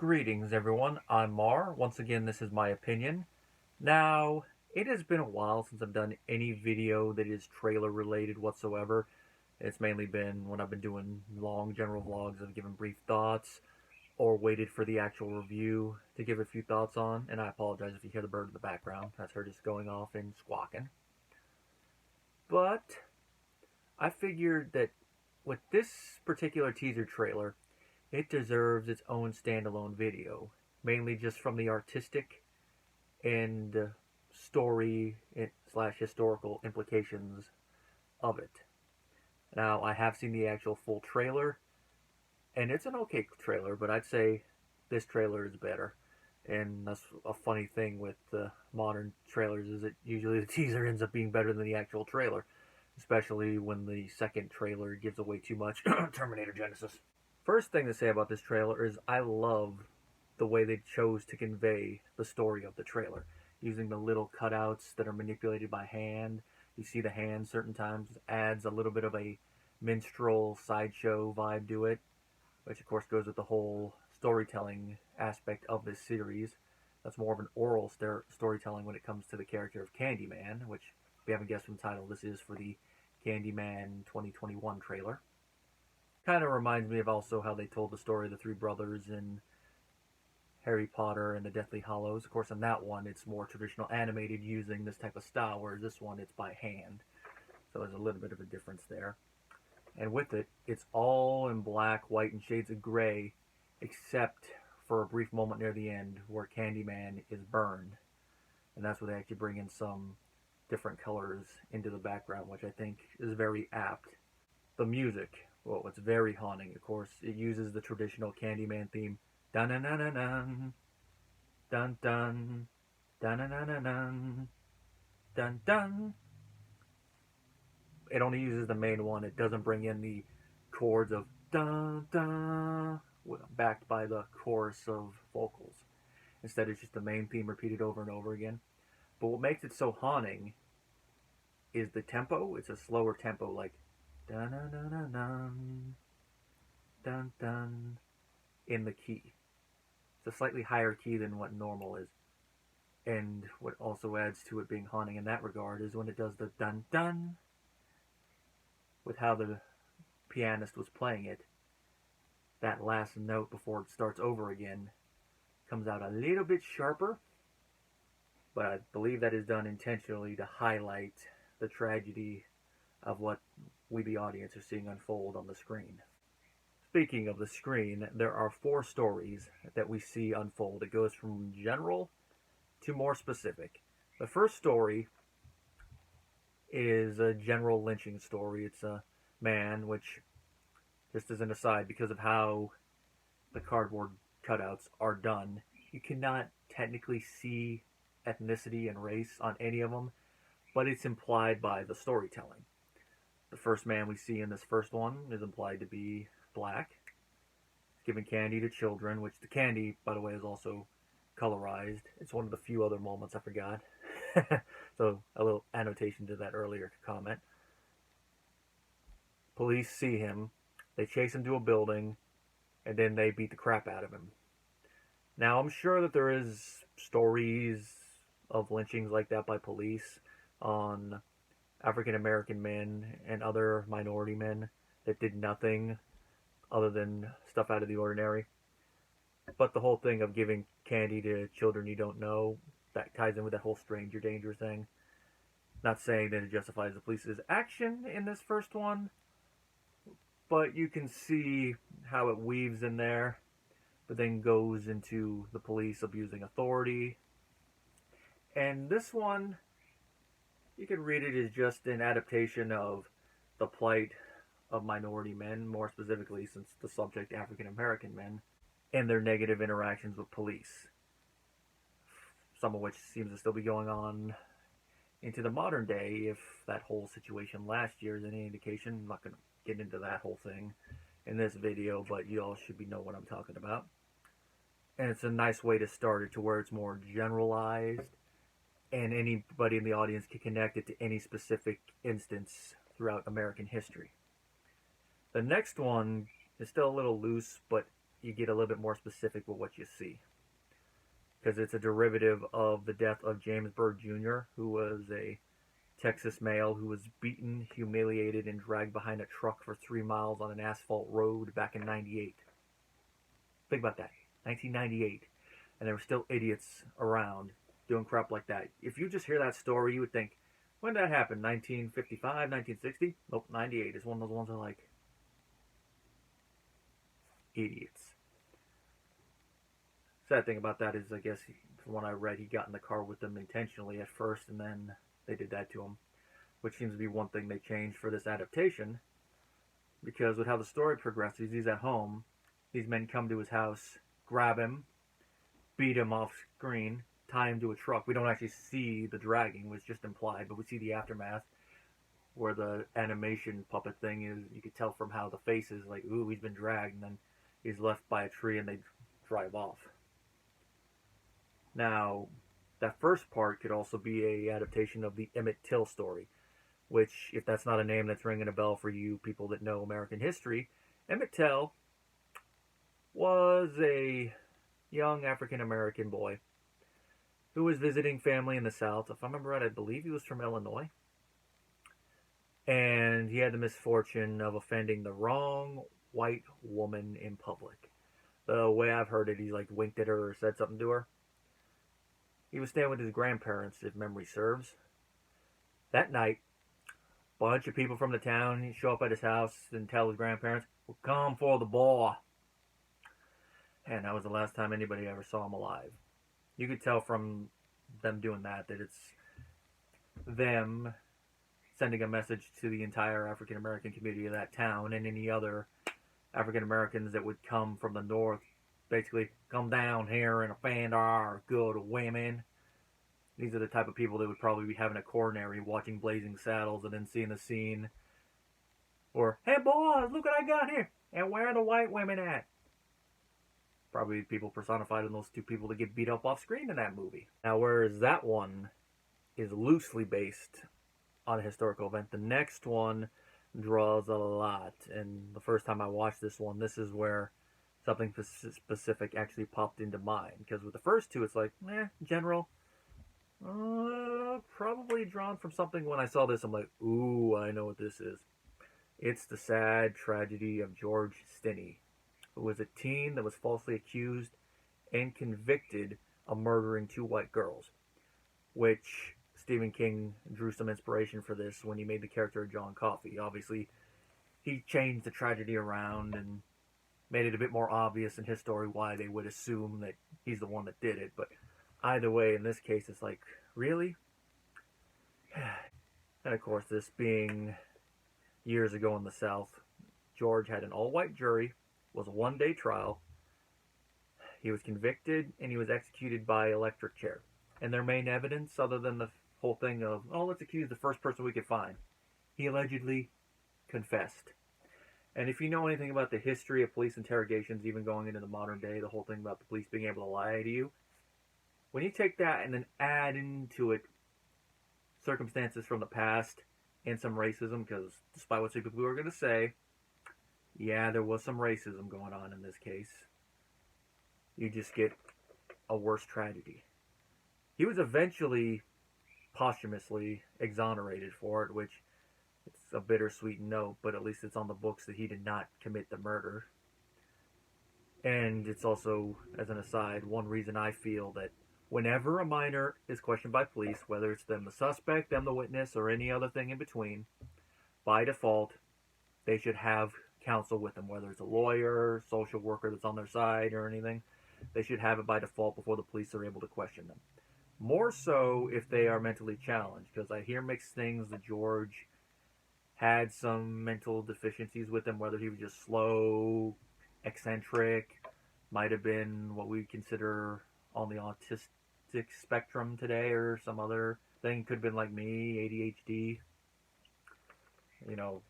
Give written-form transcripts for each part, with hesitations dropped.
Greetings, everyone. I'm Mar. Once again, this is my opinion. Now, it has been a while since I've done any video that is trailer related whatsoever. It's mainly been when I've been doing long general vlogs of giving brief thoughts or waited for the actual review to give a few thoughts on. And I apologize if you hear the bird in the background. That's her just going off and squawking. But I figured that with this particular teaser trailer, it deserves its own standalone video, mainly just from the artistic and story slash historical implications of it. Now, I have seen the actual full trailer, and it's an okay trailer, but I'd say this trailer is better. And that's a funny thing with modern trailers, is that usually the teaser ends up being better than the actual trailer, especially when the second trailer gives away too much. Terminator Genesis. First thing to say about this trailer is I love the way they chose to convey the story of the trailer, using the little cutouts that are manipulated by hand. You see the hand certain times, adds a little bit of a minstrel sideshow vibe to it, which of course goes with the whole storytelling aspect of this series. That's more of an oral storytelling when it comes to the character of Candyman, which, if you haven't guessed from the title, this is for the Candyman 2021 trailer. Kind of reminds me of also how they told the story of the three brothers in Harry Potter and the Deathly Hallows. Of course, in that one, it's more traditional animated using this type of style, whereas this one, it's by hand. So there's a little bit of a difference there. And with it, it's all in black, white, and shades of gray, except for a brief moment near the end where Candyman is burned. And that's where they actually bring in some different colors into the background, which I think is very apt. The music, well, it's very haunting. Of course, it uses the traditional Candyman theme. Dun dun dun dun dun dun dun dun dun dun dun dun dun. It only uses the main one. It doesn't bring in the chords of dun dun backed by the chorus of vocals. Instead, it's just the main theme repeated over and over again. But what makes it so haunting is the tempo. It's a slower tempo, like dun dun dun dun dun dun dun in the key. It's a slightly higher key than what normal is. And what also adds to it being haunting in that regard is when it does the dun dun with how the pianist was playing it. That last note before it starts over again comes out a little bit sharper, but I believe that is done intentionally to highlight the tragedy of what we, the audience, are seeing unfold on the screen. Speaking of the screen, there are 4 stories that we see unfold. It goes from general to more specific. The first story is a general lynching story. It's a man, which, just as an aside, because of how the cardboard cutouts are done, you cannot technically see ethnicity and race on any of them, but it's implied by the storytelling. The first man we see in this first one is implied to be black, giving candy to children, which the candy, by the way, is also colorized. It's one of the few other moments I forgot. So a little annotation to that earlier comment. Police see him, they chase him to a building, and then they beat the crap out of him. Now, I'm sure that there is stories of lynchings like that by police on African American men and other minority men that did nothing other than stuff out of the ordinary. But the whole thing of giving candy to children you don't know, that ties in with that whole stranger danger thing. Not saying that it justifies the police's action in this first one, but you can see how it weaves in there, but then goes into the police abusing authority. And this one, you can read it as just an adaptation of the plight of minority men, more specifically since the subject African American men, and their negative interactions with police. Some of which seems to still be going on into the modern day, if that whole situation last year is any indication. I'm not going to get into that whole thing in this video, but you all should know what I'm talking about. And it's a nice way to start it to where it's more generalized, and anybody in the audience can connect it to any specific instance throughout American history. The next one is still a little loose, but you get a little bit more specific with what you see. Because it's a derivative of the death of James Byrd Jr., who was a Texas male who was beaten, humiliated, and dragged behind a truck for 3 miles on an asphalt road back in '98. Think about that. 1998. And there were still idiots around doing crap like that. If you just hear that story, you would think, when did that happen? 1955, 1960? Nope, 98 is one of those ones that are like, idiots. Sad thing about that is, I guess, from what I read, he got in the car with them intentionally at first, and then they did that to him, which seems to be one thing they changed for this adaptation, because with how the story progresses, he's at home, these men come to his house, grab him, beat him off screen, tie him to a truck. We don't actually see the dragging, it was just implied, but we see the aftermath, where the animation puppet thing is, you could tell from how the face is like, ooh, he's been dragged, and then he's left by a tree and they drive off. Now, that first part could also be a adaptation of the Emmett Till story, which, if that's not a name that's ringing a bell for you people that know American history, Emmett Till was a young African-American boy who was visiting family in the South. If I remember right, I believe he was from Illinois. And he had the misfortune of offending the wrong white woman in public. The way I've heard it, he like winked at her or said something to her. He was staying with his grandparents, if memory serves. That night, a bunch of people from the town show up at his house and tell his grandparents, "We'll come for the boy." And that was the last time anybody ever saw him alive. You could tell from them doing that it's them sending a message to the entire African American community of that town and any other African Americans that would come from the north. Basically, come down here and offend our good women. These are the type of people that would probably be having a coronary, watching Blazing Saddles, and then seeing the scene. Or, hey boys, look what I got here. And where are the white women at? Probably people personified in those two people that get beat up off screen in that movie. Now, whereas that one is loosely based on a historical event, the next one draws a lot. And the first time I watched this one, this is where something specific actually popped into mind. Because with the first two, it's like, general. Probably drawn from something. When I saw this, I'm like, ooh, I know what this is. It's the sad tragedy of George Stinney, who was a teen that was falsely accused and convicted of murdering 2 white girls, which Stephen King drew some inspiration for this when he made the character of John Coffey. Obviously, he changed the tragedy around and made it a bit more obvious in his story why they would assume that he's the one that did it. But either way, in this case, it's like, really? And of course, this being years ago in the South, George had an all-white jury, was a 1-day trial. He was convicted, and he was executed by electric chair. And their main evidence, other than the whole thing of, oh, let's accuse the first person we could find, he allegedly confessed. And if you know anything about the history of police interrogations, even going into the modern day, the whole thing about the police being able to lie to you, when you take that and then add into it circumstances from the past and some racism, because despite what some people are going to say, yeah, there was some racism going on in this case, you just get a worse tragedy. He was eventually posthumously exonerated for it, which it's a bittersweet note, but at least it's on the books that he did not commit the murder. And it's also, as an aside, one reason I feel that whenever a minor is questioned by police, whether it's them the suspect, them the witness, or any other thing in between, by default, they should have counsel with them, whether it's a lawyer, social worker that's on their side, or anything. They should have it by default before the police are able to question them. More so if they are mentally challenged, because I hear mixed things that George had some mental deficiencies with him, whether he was just slow, eccentric, might have been what we consider on the autistic spectrum today, or some other thing. Could have been like me, ADHD. You know,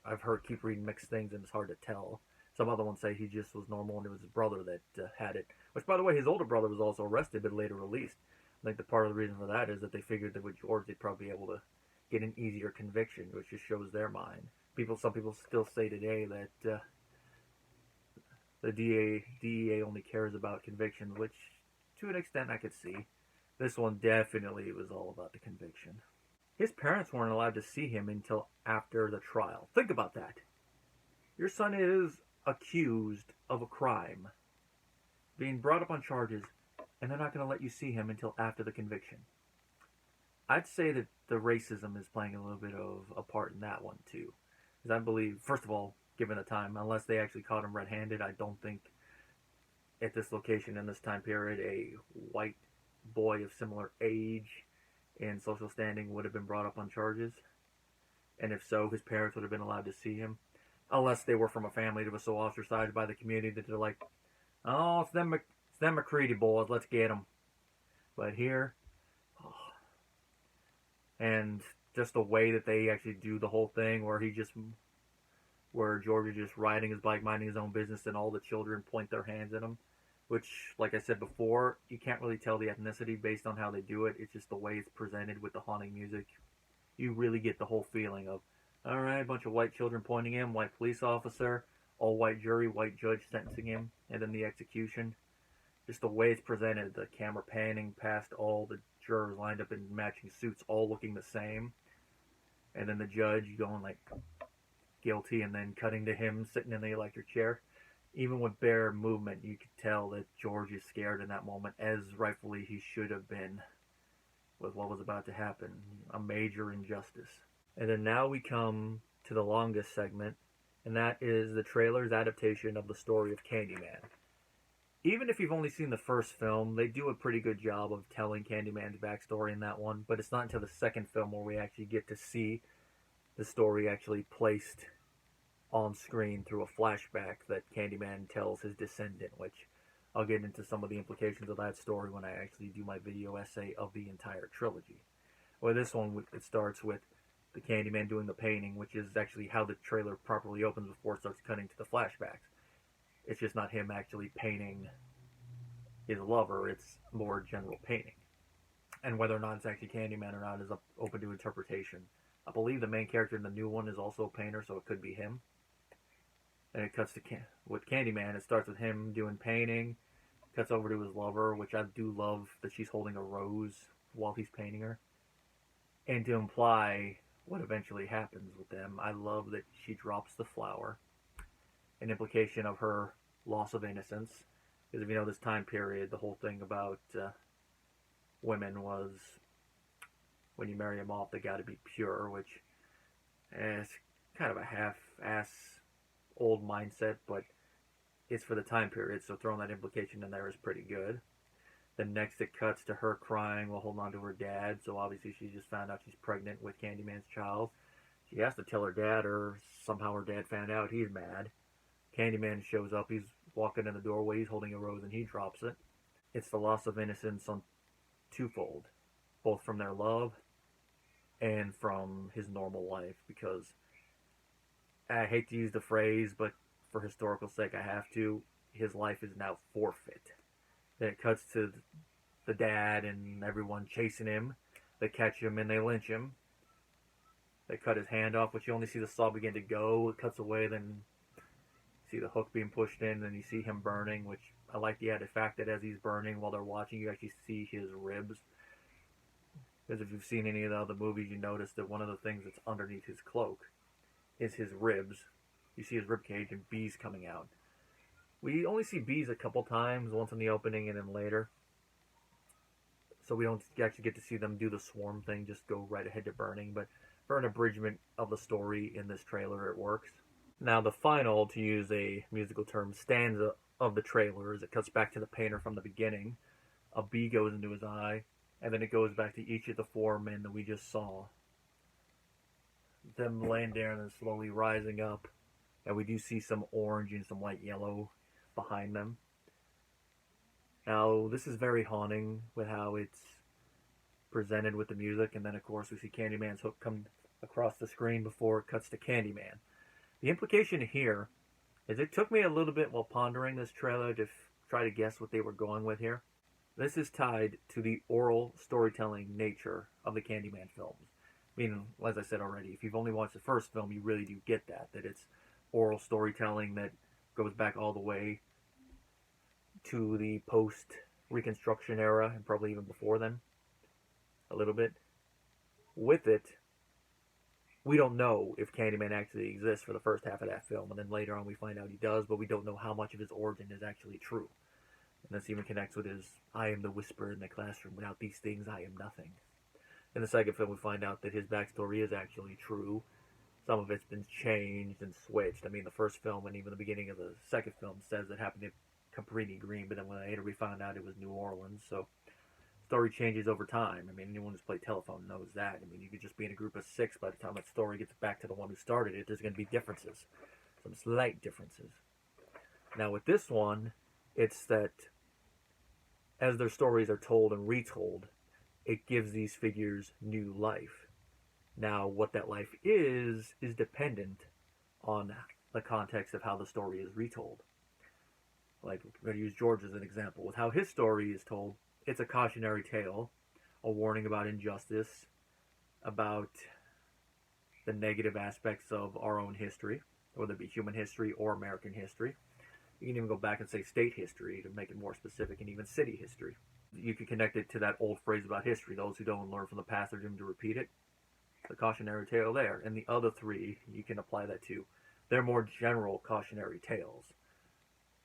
I've heard, keep reading mixed things, and it's hard to tell. Some other ones say he just was normal and it was his brother that had it. Which, by the way, his older brother was also arrested but later released. I think the part of the reason for that is that they figured that with George they'd probably be able to get an easier conviction, which just shows their mind. Some people still say today that The DEA only cares about convictions, which to an extent I could see. This one definitely was all about the conviction. His parents weren't allowed to see him until after the trial. Think about that. Your son is accused of a crime, being brought up on charges, and they're not going to let you see him until after the conviction. I'd say that the racism is playing a little bit of a part in that one too. Because I believe, first of all, given the time, unless they actually caught him red-handed, I don't think at this location in this time period a white boy of similar age and social standing would have been brought up on charges. And if so, his parents would have been allowed to see him. Unless they were from a family that was so ostracized by the community that they're like, oh, it's them McCready boys, let's get them. But here, oh, and just the way that they actually do the whole thing where George is just riding his bike, minding his own business, and all the children point their hands at him. Which, like I said before, you can't really tell the ethnicity based on how they do it. It's just the way it's presented with the haunting music. You really get the whole feeling of, alright, a bunch of white children pointing him, white police officer, all white jury, white judge sentencing him, and then the execution. Just the way it's presented, the camera panning past all the jurors lined up in matching suits, all looking the same. And then the judge going like, guilty, and then cutting to him sitting in the electric chair. Even with bare movement, you could tell that George is scared in that moment, as rightfully he should have been with what was about to happen. A major injustice. And then now we come to the longest segment, and that is the trailer's adaptation of the story of Candyman. Even if you've only seen the first film, they do a pretty good job of telling Candyman's backstory in that one, but it's not until the second film where we actually get to see the story actually placed on screen through a flashback that Candyman tells his descendant, which I'll get into some of the implications of that story when I actually do my video essay of the entire trilogy. Well, this one, it starts with the Candyman doing the painting, which is actually how the trailer properly opens before it starts cutting to the flashbacks. It's just not him actually painting his lover, it's more general painting. And whether or not it's actually Candyman or not is open to interpretation. I believe the main character in the new one is also a painter, so it could be him. And it cuts to with Candyman. It starts with him doing painting, cuts over to his lover, which I do love that she's holding a rose while he's painting her. And to imply what eventually happens with them, I love that she drops the flower. An implication of her loss of innocence. Because if you know this time period, the whole thing about women was when you marry them off, they got to be pure, which is kind of a half-ass old mindset, but it's for the time period, so throwing that implication in there is pretty good. Then next it cuts to her crying while holding on to her dad, so obviously she just found out she's pregnant with Candyman's child. She has to tell her dad, or somehow her dad found out. He's mad. Candyman shows up, he's walking in the doorway, he's holding a rose, and he drops it. It's the loss of innocence on twofold, both from their love and from his normal life, because I hate to use the phrase, but for historical sake I have to, his life is now forfeit. Then it cuts to the dad and everyone chasing him. They catch him and they lynch him. They cut his hand off, which you only see the saw begin to go. It cuts away, then you see the hook being pushed in, and you see him burning, which I like the added fact that as he's burning while they're watching, you actually see his ribs. Because if you've seen any of the other movies, you notice that one of the things that's underneath his cloak is his ribs. You see his rib cage and bees coming out. We only see bees a couple times, once in the opening and then later. So we don't actually get to see them do the swarm thing, just go right ahead to burning. But for an abridgment of the story in this trailer, it works. Now the final, to use a musical term, stanza of the trailer, as it cuts back to the painter from the beginning. A bee goes into his eye, and then it goes back to each of the four men that we just saw. Them laying there and then slowly rising up. And we do see some orange and some light yellow behind them. Now, this is very haunting with how it's presented with the music. And then, of course, we see Candyman's hook come across the screen before it cuts to Candyman. The implication here is it took me a little bit while pondering this trailer to try to guess what they were going with here. This is tied to the oral storytelling nature of the Candyman films. I mean, as I said already, if you've only watched the first film, you really do get that it's oral storytelling that goes back all the way to the post-Reconstruction era, and probably even before then, a little bit. With it, we don't know if Candyman actually exists for the first half of that film, and then later on we find out he does, but we don't know how much of his origin is actually true. And this even connects with his "I am the whisper in the classroom. Without these things, I am nothing." In the second film, we find out that his backstory is actually true. Some of it's been changed and switched. I mean, the first film and even the beginning of the second film says it happened in Cabrini Green, but then later we found out it was New Orleans. So story changes over time. I mean, anyone who's played telephone knows that. I mean, you could just be in a group of 6 by the time that story gets back to the one who started it. There's going to be differences, some slight differences. Now with this one, it's that as their stories are told and retold, it gives these figures new life. Now, what that life is dependent on the context of how the story is retold. Like, we're going to use George as an example. With how his story is told, it's a cautionary tale, a warning about injustice, about the negative aspects of our own history, whether it be human history or American history. You can even go back and say state history to make it more specific, and even city history. You can connect it to that old phrase about history: those who don't learn from the past are doomed to repeat it. The cautionary tale there. And the other 3, you can apply that to. They're more general cautionary tales.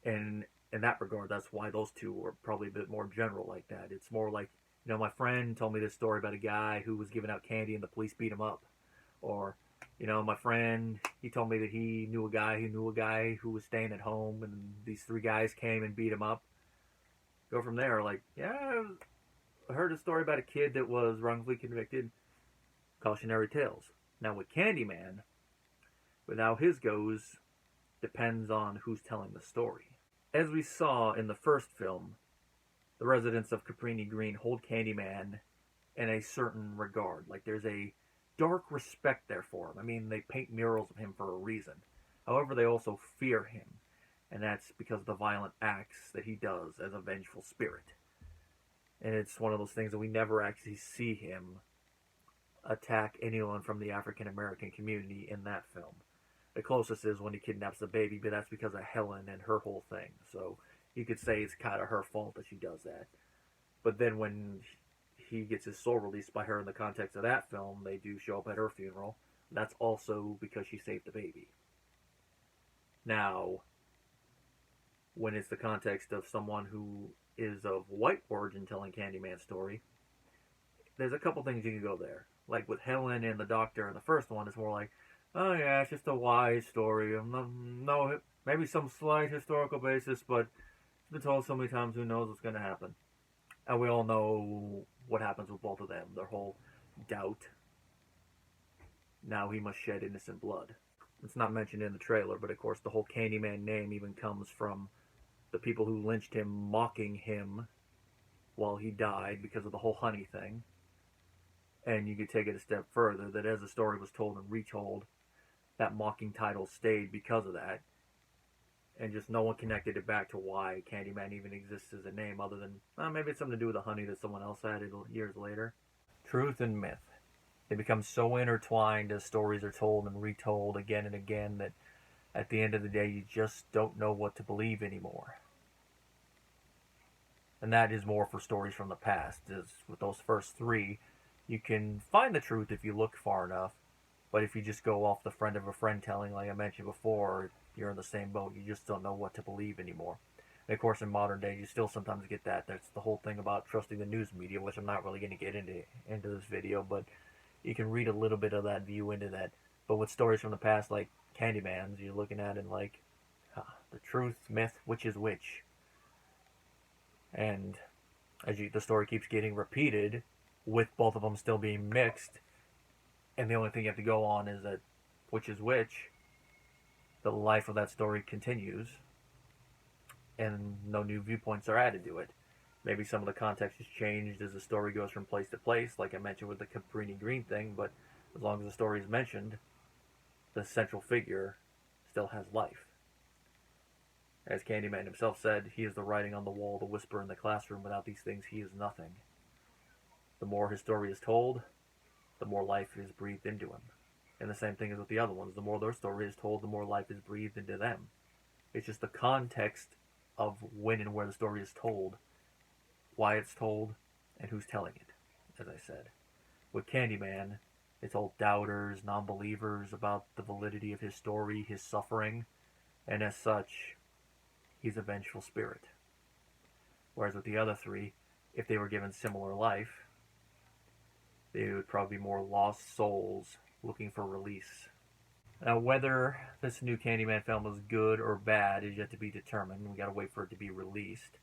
And in that regard, that's why those 2 are probably a bit more general like that. It's more like, my friend told me this story about a guy who was giving out candy and the police beat him up. Or, my friend, he told me that he knew a guy who was staying at home, and these 3 guys came and beat him up. Go from there, like, yeah, I heard a story about a kid that was wrongfully convicted. Cautionary tales. Now with Candyman, with how his goes, depends on who's telling the story. As we saw in the first film, the residents of Cabrini Green hold Candyman in a certain regard. Like, there's a dark respect there for him. I mean, they paint murals of him for a reason. However, they also fear him, and that's because of the violent acts that he does as a vengeful spirit. And it's one of those things that we never actually see him attack anyone from the African American community in that film. The closest is when he kidnaps the baby, but that's because of Helen and her whole thing. So you could say it's kind of her fault that she does that. But then when he gets his soul released by her in the context of that film, they do show up at her funeral. That's also because she saved the baby. Now, when it's the context of someone who is of white origin telling Candyman's story, there's a couple things you can go there. Like with Helen and the doctor in the first one, it's more like, oh yeah, it's just a wise story. No, maybe some slight historical basis, but it's been told so many times, who knows what's going to happen. And we all know what happens with both of them. Their whole doubt. Now he must shed innocent blood. It's not mentioned in the trailer, but of course the whole Candyman name even comes from the people who lynched him mocking him while he died because of the whole honey thing. And you could take it a step further, that as the story was told and retold, that mocking title stayed because of that. And just no one connected it back to why Candyman even exists as a name, other than, maybe it's something to do with the honey that someone else added years later. Truth and myth. They become so intertwined as stories are told and retold again and again that at the end of the day, you just don't know what to believe anymore. And that is more for stories from the past. As with those first 3, you can find the truth if you look far enough, but if you just go off the friend of a friend telling, like I mentioned before, you're in the same boat. You just don't know what to believe anymore. And of course, in modern day, you still sometimes get that. That's the whole thing about trusting the news media, which I'm not really going to get into this video, but you can read a little bit of that view into that. But with stories from the past, like Candyman's, you're looking at it like, the truth, myth, which is which. And as the story keeps getting repeated, with both of them still being mixed, and the only thing you have to go on is that which is which, the life of that story continues, and no new viewpoints are added to it. Maybe some of the context is changed as the story goes from place to place, like I mentioned with the Cabrini Green thing, but as long as the story is mentioned, the central figure still has life. As Candyman himself said, he is the writing on the wall, the whisper in the classroom. Without these things, he is nothing. The more his story is told, the more life is breathed into him. And the same thing is with the other ones. The more their story is told, the more life is breathed into them. It's just the context of when and where the story is told, why it's told, and who's telling it, as I said. With Candyman, it told doubters, non-believers about the validity of his story, his suffering, and as such, he's a vengeful spirit. Whereas with the other three, if they were given similar life, they would probably be more lost souls looking for release. Now, whether this new Candyman film is good or bad is yet to be determined. We gotta wait for it to be released.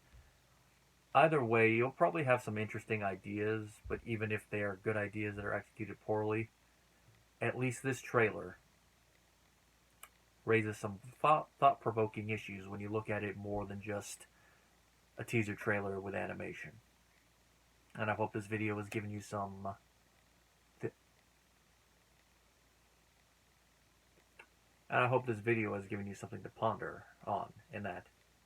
Either way, you'll probably have some interesting ideas, but even if they are good ideas that are executed poorly, at least this trailer raises some thought-provoking issues when you look at it more than just a teaser trailer with animation. And I hope this video has given you some something to ponder on, in that